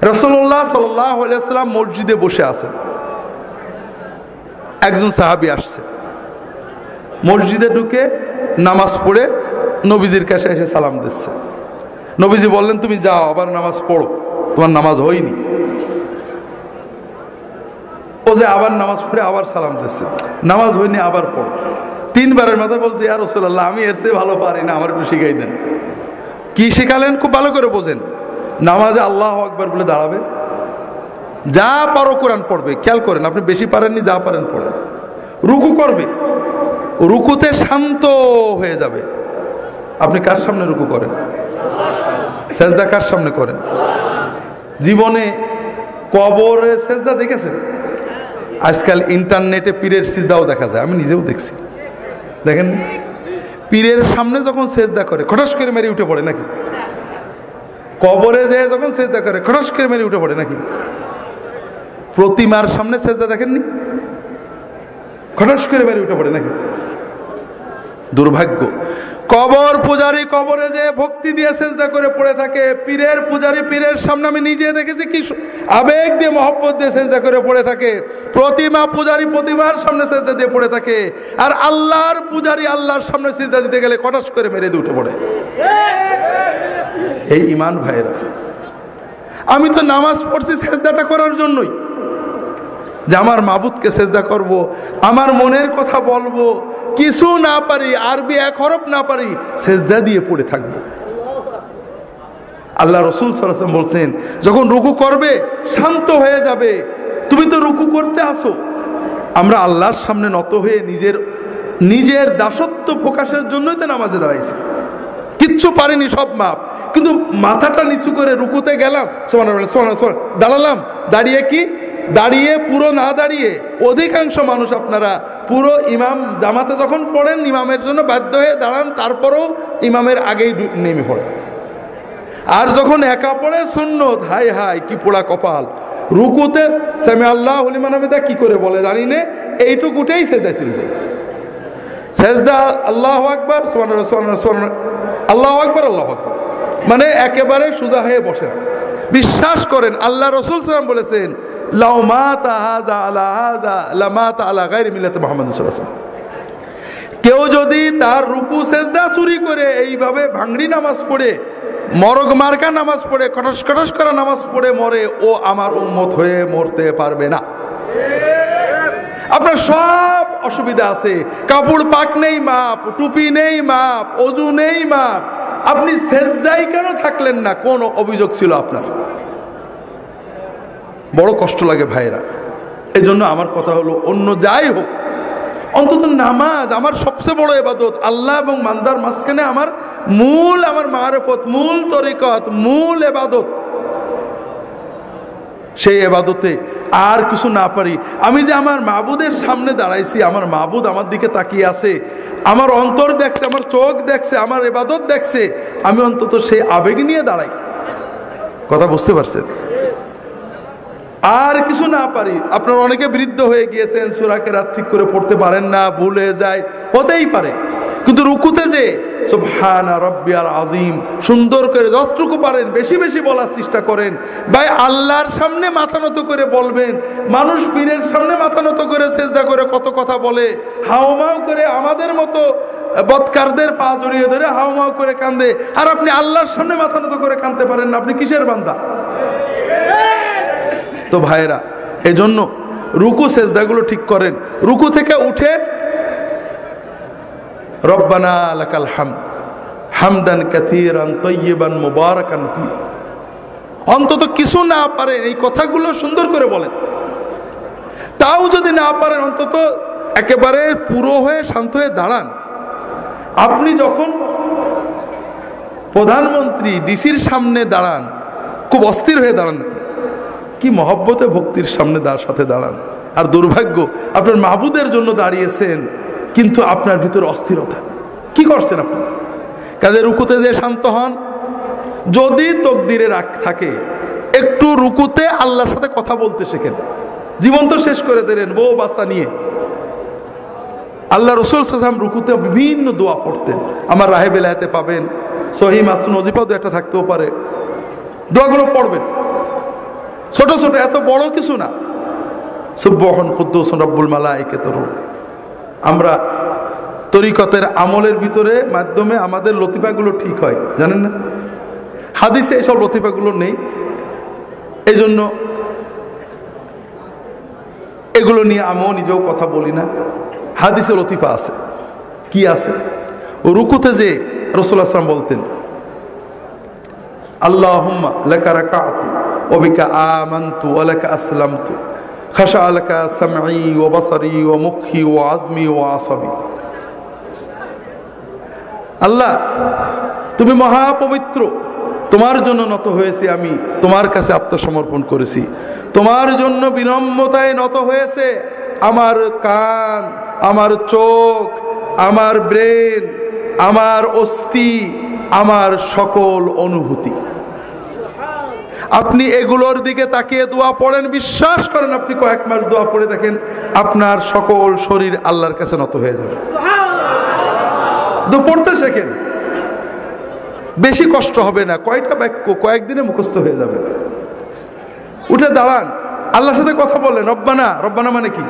রাসূলুল্লাহ সাল্লাল্লাহু আলাইহি ওয়াসাল্লাম মসজিদে বসে আছেন, একজন সাহাবী আসছে, মসজিদে ঢুকে নামাজ পড়ে নবীজির কাছে এসে সালাম দিচ্ছে। নবীজি বললেন, তুমি যাও আবার নামাজ পড়ো, তোমার নামাজ হয়নি। ও যে আবার নামাজ পড়ে আবার সালাম দিচ্ছে, নামাজ হয়নি আবার পড়ো। তিনবারের মাথায় বলছে, ইয়া রাসূলুল্লাহ, আমি এর চেয়ে ভালো পারি না, আমার একটু শিখাই দেন। কি শিখালেন খুব ভালো করে বোঝেন। নামাজে আল্লাহু আকবার বলে দাঁড়াবে, যা পারো কোরআন পড়বে, খেয়াল করেন, আপনি বেশি পারেননি, যা পারেন পড়েন। রুকু করবে, রুকুতে শান্ত হয়ে যাবে। আপনি কার সামনে রুকু করেন? সেজদা কার সামনে করেন? জীবনে কবরে সেজদা দেখেছেন? আজকাল ইন্টারনেটে পীরের সিজদাও দেখা যায়, আমি নিজেও দেখছি। দেখেন, পীরের সামনে যখন সেজদা করে খটাস করে মেরে উঠে পড়ে নাকি? কবরে যে যখন সেজদা করে খটাস করে মেরে উঠে পড়ে নাকি? প্রতিমার সামনে সেজদা দেখেননি? খটাস করে মেরে উঠে পড়ে নাকি? দুর্ভাগ্য। কবর পূজারী কবরে যে ভক্তি দিয়ে সেজদা করে পড়ে থাকে, পীরের পূজারী পীরের সামনে আমি নিজে দেখেছি কি আবেগ দিয়ে মহব্বত দিয়ে সেজদা করে পড়ে থাকে। প্রতিমা পূজারী প্রতিমার সামনে সেজদা দিয়ে পড়ে থাকে, আর আল্লাহর পূজারী আল্লাহর সামনে সেজদা দিতে গেলে খটাস করে মেরে দিয়ে উঠে পড়ে। এই ঈমান ভাইরা, আমি তো নামাজ পড়ছি সেজদাটা করার জন্যই, যে আমার মাবুদকে সেজদা করব, আমার মনের কথা বলবো, কিছু না পারি, আরবি এক হরফ না পারি, সেজদা দিয়ে পড়ে থাকবো। আল্লাহ রাসূল সাল্লাল্লাহু আলাইহি ওয়াসাল্লাম বলছেন, যখন রুকু করবে শান্ত হয়ে যাবে। তুমি তো রুকু করতে আসো, আমরা আল্লাহর সামনে নত হয়ে নিজের দাসত্ব প্রকাশের জন্যই তো নামাজে দাঁড়াইছি। কিচ্ছু পারিনি, সব মাপ, কিন্তু মাথাটা নিচু করে রুকুতে গেলাম, সুবহানাল্লাহ সুবহানাল্লাহ, দাঁড়ালাম, দাঁড়িয়ে কি দাঁড়িয়ে পুরো না দাঁড়িয়ে, অধিকাংশ মানুষ আপনারা পুরো ইমাম জামাতে যখন পড়েন ইমামের জন্য বাধ্য হয়ে দাঁড়ান, তারপরেও ইমামের আগেই নেমে পড়ে। আর যখন একা পড়ে সুন্নত, হাই হাই কি পোড়া কপাল। রুকুতে সামি আল্লাহু লিমান হামিদা কি করে বলে জানি না, এইটুকুটাই সেজদা ছিল। সেজদা আল্লাহু আকবার সুবহানাল্লাহ সুবহানাল্লাহ সুবহানাল্লাহ, আল্লাহু আকবার আল্লাহু আকবার, মানে একেবারে সোজা হয়ে বসে না। বিশ্বাস করেন, আল্লাহ রাসূল সাল্লাল্লাহু আলাইহি ওয়াসাল্লাম বলেছেন, লাউ মাতা হাযা আলা হাযা লামাতা আলা গায়রি মিল্লাতি মুহাম্মদ সাল্লাল্লাহু আলাইহি ওয়াসাল্লাম। কেউ যদি তার রুকু সেজদা চুরি করে এইভাবে ভাঙড়ি নামাজ পড়ে, মরগ মার্কা নামাজ পড়ে, কটস কটস করা নামাজ পড়ে মরে, ও আমার উম্মত হয়ে মরতে পারবে না। আপনার সব অসুবিধা আছে, কাপড় পাক নেই মাপ, টুপি নেই মাপ, ওযু নেই মাপ, আপনি সেজদাই কেন থাকলেন না? কোন অভিযোগ ছিল আপনার? বড় কষ্ট লাগে ভাইরা। এই জন্য আমার কথা হলো, অন্য যাই হোক, অন্তত নামাজ আমার সবচেয়ে বড় ইবাদত। আল্লাহ এবং বান্দার মাঝখানে আমার মারিফত, মূল তরিকত, মূল ইবাদত। সেই ইবাদতে আর কিছু না পারি, আমি যে আমার মাবুদের সামনে দাঁড়াইছি, আমার মাবুদ আমার দিকে তাকিয়ে আছে, আমার অন্তর দেখছে, আমার চোখ দেখছে, আমার ইবাদত দেখছে, আমি অন্তত সেই আবেগ নিয়ে দাঁড়াই। কথা বুঝতে পারছেন? আর কিছু না পারি। আপনার অনেকে বৃদ্ধ হয়ে গিয়েছেন, সূরা কেরাত ঠিক করে পড়তে পারেন না, ভুলে যায়, হতেই পারে, কিন্তু রুকুতে যে সুবহানা রাব্বিয়াল আযীম সুন্দর করে যতটুকু পারেন বেশি বেশি বলার চেষ্টা করেন। ভাই, আল্লাহর সামনে মাথা নত করে বলবেন। মানুষ পীরের সামনে মাথা নত করে সেজদা করে কত কথা বলে, হাউমাউ করে আমাদের মতো বদকারদের পা জড়িয়ে ধরে হাউমাউ করে কান্দে, আর আপনি আল্লাহর সামনে মাথা নত করে কাঁদতে পারেন না, আপনি কিসের বান্দা? তো ভাইরা, এই জন্য রুকু সেজদাগুলো ঠিক করেন। রুকু থেকে উঠে রব্বানা লাকাল হামদ হামদান কাসীরান তাইয়িবান মুবারাকান ফি, অন্তত কিছু না পারেন এই কথাগুলো সুন্দর করে বলেন। তাও যদি না পারেন, অন্তত একেবারে পুরো হয়ে শান্ত হয়ে দাঁড়ান। আপনি যখন প্রধানমন্ত্রী ডিসির সামনে দাঁড়ান, খুব অস্থির হয়ে দাঁড়ান, কি মহব্বতে ভক্তির সামনে সাথে দাঁড়ান। আর দুর্ভাগ্য, আপনার মাবুদের জন্য দাঁড়িয়েছেন, কিন্তু আপনার ভিতরে অস্থিরতা। কি করছেন আপনি? কাজে রুকুতে যে শান্ত হন। যদি তকদিরে রাখ থাকে, একটু রুকুতে আল্লাহর সাথে কথা বলতে শেখেন। জীবন তো শেষ করে দিলেন বউ বাচ্চা নিয়ে। আল্লাহ রাসূল সাল্লাল্লাহু আলাইহি ওয়াসাল্লাম রুকুতে বিভিন্ন দোয়া পড়তেন, আমার রাহে বেলায়েতে পাবেন, সহিহ মাসনুদ ওজিফাও একটা থাকতেও পারে, দোয়াগুলো পড়বেন। ছোট ছোট, এত বড় কিছু না। সুবহান কুদ্দুসুন রব্বুল মালাইকাতুর রূহ। আমরা তরিকতের আমলের ভিতরে মাধ্যমে আমাদের লতিফাগুলো ঠিক হয়, জানেন না? হাদিসে এসব লতিফাগুলো নেই, এই জন্য এগুলো নিয়ে আমিও নিজেও কথা বলি না। হাদিসে লতিফা আছে। কি আছে? রুকুতে যে রাসূলুল্লাহ সাল্লাল্লাহু আলাইহি ওয়াসাল্লাম বলতেন, আল্লাহুম্মা লাকা রাকাতু ওয়া বিকা আমানতু ওয়া লাকা আসলামতু খাশা লাকা সামঈ ওয়া বাসারি ওয়া মুখি ওয়া আযমি ওয়া আসাবি। আল্লাহ, তুমি মহাপবিত্র, তোমার জন্য নত হয়েছি, আমি তোমার কাছে আত্মসমর্পণ করেছি, তোমার জন্য বিনম্রতায় নত হয়েছে আমার কান, আমার চোখ, আমার ব্রেন, আমার অস্থি, আমার সকল অনুভূতি। আপনি এগুলোর দিকে তাকিয়ে দোয়া পড়েন, বিশ্বাস করেন আপনি কয়েক মাস দোয়া পড়ে দেখেন আপনার সকল শরীর আল্লাহর কাছে নত হয়ে যাবে। পড়তে শেখেন, বেশি কষ্ট হবে না, কয়টা বাক্য কয়েকদিনে মুখস্থ হয়ে যাবে। উঠে দাঁড়ান, আল্লাহর সাথে কথা বলেন, রব্বানা। রব্বানা মানে কি?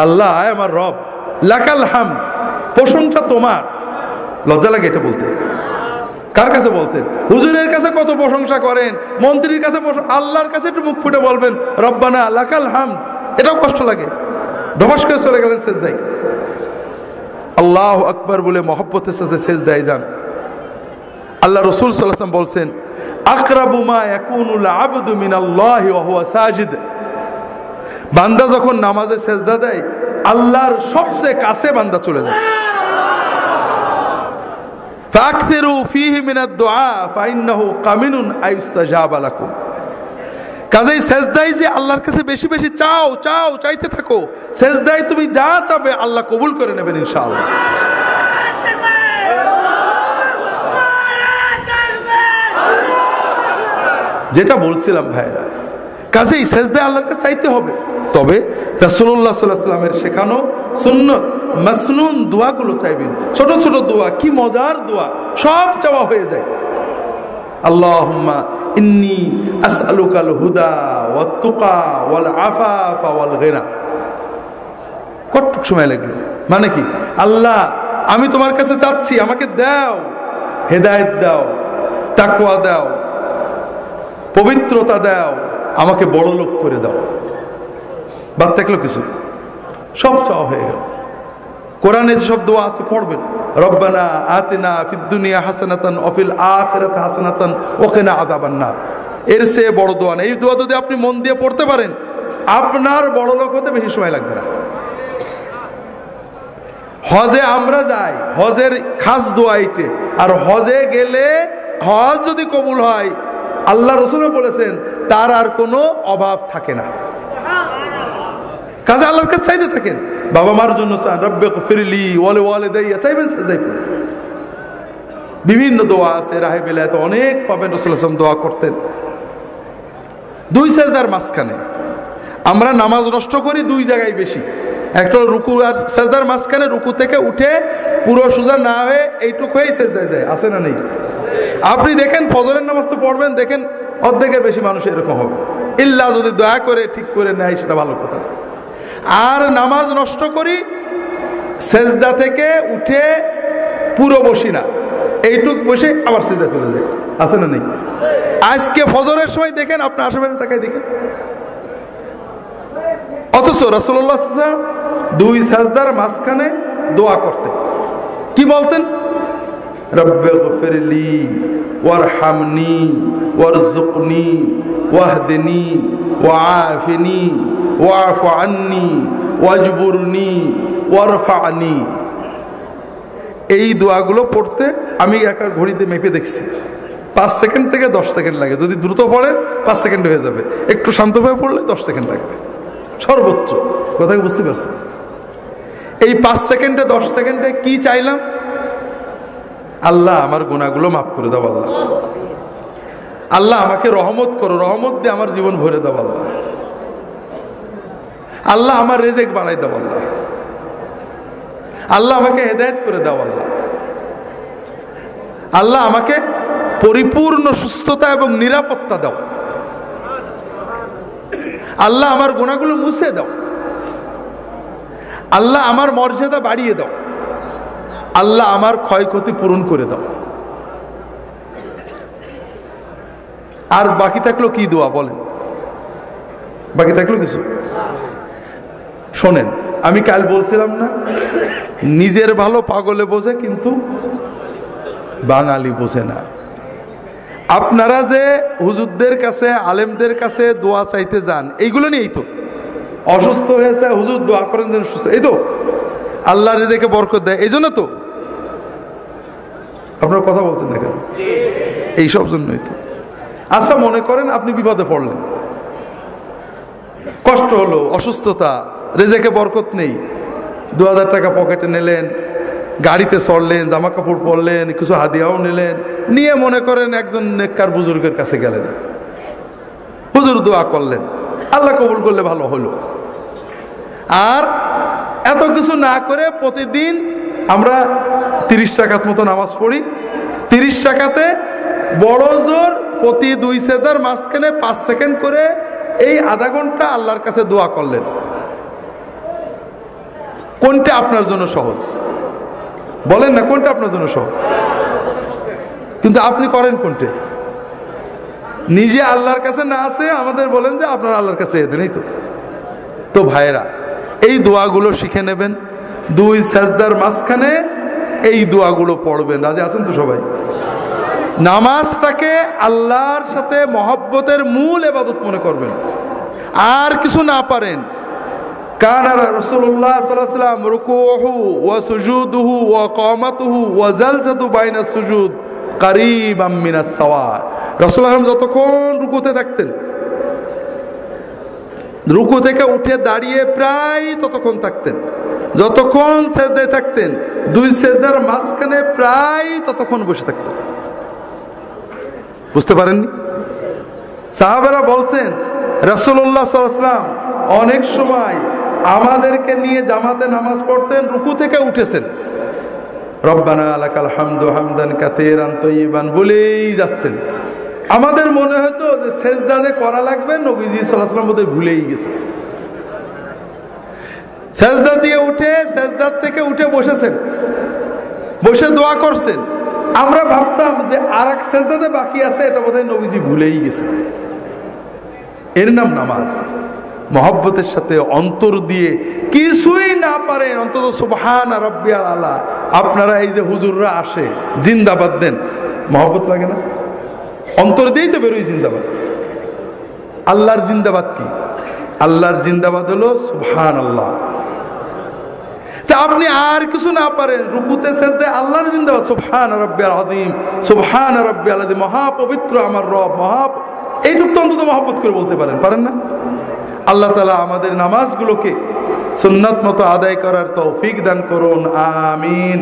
আল্লাহ আমার রব, লাকাল হামদ, প্রশংসা তোমার। লজ্জা লাগে এটা বলতে। কার কাছে বলছেন? হুজুরের কাছে কত প্রশংসা করেন, মন্ত্রীর কাছে, আল্লাহর কাছে একটু মুখ ফুটে বলবেন রব্বানা লাকাল হামদ, এটাও কষ্ট লাগে। ধবাস করে চলে গেলেন সেজদায়, আল্লাহু আকবার বলে মহব্বতের সাথে সেজদায় যান। আল্লাহ রাসূল সাল্লাল্লাহু আলাইহি ওয়াসাল্লাম বলছেন, আকরাবু মা ইয়াকুনুল আবদু মিনাল্লাহি ওয়া হুয়া সাজিদ। বান্দা যখন নামাজে সেজদা দেয়, আল্লাহর সবচেয়ে কাছে বান্দা চলে যায়। ফাকসিরু ফীহি মিনাদ দুআ ফাইন্নাহু কামিনুন আইস্তাজাবা লাকুম। কাজেই সেজদায় যে আল্লাহর কাছে বেশি বেশি চাও, চাও, চাইতে থাকো। সেজদায় তুমি যা চাবে আল্লাহ কবুল করে নেবেন ইনশাআল্লাহ। যেটা বলছিলাম ভাইরা, কাজেই সেজদায় আল্লাহর কাছে চাইতে হবে। তবে রাসূলুল্লাহ সাল্লাল্লাহু আলাইহি ওয়াসাল্লামের শেখানো সুন্নত মাসনুন দোয়াগুলো চাইবেন। ছোট ছোট দোয়া, কি মজার দোয়া, সব চাওয়া হয়ে যায়। আল্লাহুম্মা ইন্নী আসআলুকাল হুদা ওয়াত তুকা ওয়াল আফাফা ওয়াল গিনা। কতটুকু সময় লাগলো? মানে কি? আল্লাহ, আমি তোমার কাছে চাচ্ছি, আমাকে দাও, হেদায়েত দাও, তাকওয়া দাও, পবিত্রতা দাও, আমাকে বড় লোক করে দাও। বাদ থাকলো কিছু? সব চাওয়া হয়ে গেল। কোরআনে যেসব দোয়া আছে পড়বেন, রব্বানা আতিনা ফিদ দুনিয়া হাসানাতান ওয়া ফিল আখিরাতি হাসানাতান ওয়া কিনা আযাবান নার। এর চেয়ে বড় দোয়া নেই। এই দোয়া যদি আপনি মন দিয়ে পড়তে পারেন, আপনার বড় লোক হতে বেশি সময় লাগবে না। হজে আমরা যাই, হজের খাস দোয়া এইটে। আর হজে গেলে হজ যদি কবুল হয়, আল্লাহ রাসূল বলেছেন তার আর কোনো অভাব থাকে না। কাজে আল্লাহর কাছে চাইতে থাকেন। বাবা মার জন্য চান, রব্বিগফিরলি ওয়া লিওয়ালিদাইয়া, চাইবেন সেজদায়। বিভিন্ন দোয়া আছে, রাহে বেলায়েত অনেক পাবেন। রাসূলুল্লাহ সাল্লাল্লাহু আলাইহি ওয়াসাল্লাম দোয়া করতেন দুই সেজদার মাঝখানে। আমরা নামাজ নষ্ট করি দুই জায়গায় বেশি। একটা রুকু আর সেজদার মাঝখানে, রুকু থেকে উঠে পুরো সোজা না হয়ে এইটুকু হয়েই সেজদায় যায়, আছে না নেই? আপনি দেখেন ফজরের নামাজ তো পড়বেন, দেখেন অর্ধেকের বেশি মানুষ এরকম হবে। ইল্লা যদি দয়া করে ঠিক করে নেয় সেটা ভালো কথা। আর নামাজ নষ্ট করি, সেজদা থেকে উঠে পুরো বসি না, এইটুক বসে আবার সেজদা চলে যায়, আছে না নেই? আজকে ফজরের সময় দেখেন, আপনার আশেপাশে তাকাই দেখেন। অথচ রাসূলুল্লাহ সাল্লাল্লাহু আলাইহি ওয়াসাল্লাম দুই সাজদার মাঝখানে দোয়া করতেন। কি বলতেন? রব্বিগফিরলি ওয়ারহামনি ওয়ারযুকনি ওয়াহদিনি ওয়াআফিনি ওয়া'ফু আন্নি ওয়াজবুরনি ওয়ারফা'নি। এই দোয়াগুলো পড়তে আমি একা ঘড়িতে মেপে দেখছি 5 সেকেন্ড থেকে 10 সেকেন্ড লাগে। যদি দ্রুত পড়েন 5 সেকেন্ড হয়ে যাবে, একটু শান্তভাবে পড়লে 10 সেকেন্ড লাগবে সর্বোচ্চ। কথা বুঝতে পারছেন? এই 5 সেকেন্ডে 10 সেকেন্ডে কি চাইলাম? আল্লাহ আমার গুনাহগুলো মাফ করে দাও। আল্লাহ, আল্লাহ আমাকে রহমত করো, রহমত দিয়ে আমার জীবন ভরে দাও। আল্লাহ, আল্লাহ আমার রিজিক বাড়াই দাও। আল্লাহ, আল্লাহ আমাকে হেদায়েত করে দাও। আল্লাহ, আল্লাহ আমাকে পরিপূর্ণ সুস্থতা এবং নিরাপত্তা দাও। আল্লাহ আমার গুনাহগুলো মুছে দাও, আল্লাহ আমার মর্যাদা বাড়িয়ে দাও, আল্লাহ আমার ক্ষয়ক্ষতি পূরণ করে দাও। আর বাকি থাকলো কি দোয়া বলেন? বাকি থাকলো কিছু? শোনেন, আমি কাল বলছিলাম না, নিজের ভালো পাগলে বোঝে কিন্তু বাঙালি বোঝে না। আপনারা যে হুজুরদের কাছে, আলেমদের কাছে দোয়া চাইতে যান, এইগুলো নিয়েই তো। অসুস্থ হয়েছে, হুজুর দোয়া করেন যেন সুস্থ, এই তো আল্লাহ রিজিকে বরকত দেয়, এই জন্য তো। আপনারা কথা বলছেন না কেন? এইসব জন্যই তো। আচ্ছা, মনে করেন আপনি বিপদে পড়লেন, কষ্ট হলো, অসুস্থতা, রিজিকে বরকত নেই, 2000 টাকা পকেটে নিলেন, গাড়িতে চড়লেন, জামা কাপড় পরলেন, কিছু হাদিয়াও নিলেন, নিয়ে মনে করেন একজন নেককার বুজুর্গের কাছে গেলেন, হুজুর দোয়া করলেন, আল্লাহ কবুল করলে ভালো হলো। আর এত কিছু না করে প্রতিদিন আমরা 30 রাকাত মতো নামাজ পড়ি, 30 রাকাতে বড় জোর প্রতি 2 সেজদার মাঝখানে 5 সেকেন্ড করে এই আধা ঘন্টা আল্লাহর কাছে দোয়া করলেন। কোনটা আপনার জন্য সহজ বলেন না? কোনটা আপনার জন্য সহজ? কিন্তু আপনি করেন কোনটা? নিজে আল্লাহর কাছে না আছে আমাদের বলেন যে আপনারা আল্লাহর কাছে এদেন, এই তো। তো ভাইরা, এই দোয়াগুলো শিখে নেবেন, 2 সেজদার মাঝখানে এই দোয়াগুলো পড়বেন। রাজি আছেন তো সবাই? নামাজটাকে আল্লাহর সাথে মহব্বতের মূল ইবাদত মনে করবেন। আর কিছু না পারেন, কানা রাসূলুল্লাহ সাল্লাল্লাহু আলাইহি ওয়াসাল্লাম রুকুউহু ওয়া সুজুদুহু ওয়া কিয়ামাতুহু ওয়া জালসাতু বাইনাস সুজুদ কারীবাম মিনাস সাওয়া। রাসূলুল্লাহ যতক্ষণ রুকুতে থাকতেন, রুকু থেকে উঠে দাঁড়িয়ে প্রায় ততক্ষণ থাকতেন, যতক্ষণ সেজদায় থাকতেন 2 সেজদার মাঝখানে প্রায় ততক্ষণ বসে থাকতেন। বুঝতে পারেননি? সাহাবারা বলছেন রাসূলুল্লাহ সাল্লাল্লাহু আলাইহি ওয়াসাল্লাম অনেক সময় আমাদেরকে নিয়ে জামাতে নামাজ পড়তেন, রুকু থেকে উঠেছেন, রব্বানা লাকাল হামদু হামদান কাসীরান তাইয়িবান বলেই যাচ্ছেন। আমাদের মনে হতো যে সেজদাতে করা লাগবে, নবীজি সাল্লাল্লাহু আলাইহি ওয়াসাল্লাম বোধহয় ভুলেই গেছে। সেজদা দিয়ে উঠে, সেজদার থেকে উঠে বসেছেন, বসে দোয়া করছেন। আমরা ভাবতাম যে আরেক সেজদাতে বাকি আছে, এটা বোধহয় নবীজি ভুলেই গেছে। এর নাম নামাজ। মহব্বতের সাথে অন্তর দিয়ে, কিছুই না পারেন অন্তত সুবহানা রাব্বিয়াল আলা। আপনারা এই যে হুজুররা আসে জিন্দাবাদ দেন, মহব্বত লাগে না? অন্তর দিয়েই তো বেরোই জিন্দাবাদ। আল্লাহর জিন্দাবাদ কি? আল্লাহর জিন্দাবাদ হলো সুবহানাল্লাহ। তা আপনি আর কিছু না পারেন, রুকুতে সেজদায় আল্লাহর জিন্দাবাদ, সুবহানা রাব্বিয়াল আযীম, সুবহানা রাব্বিয়াল আযীম, মহাপবিত্র আমার রব, এইটুকু তো অন্তত মহব্বত করে বলতে পারেন, পারেন না? আল্লাহ তাআলা আমাদের নামাজগুলোকে সুন্নাত মতো আদায় করার তৌফিক দান করুন, আমিন।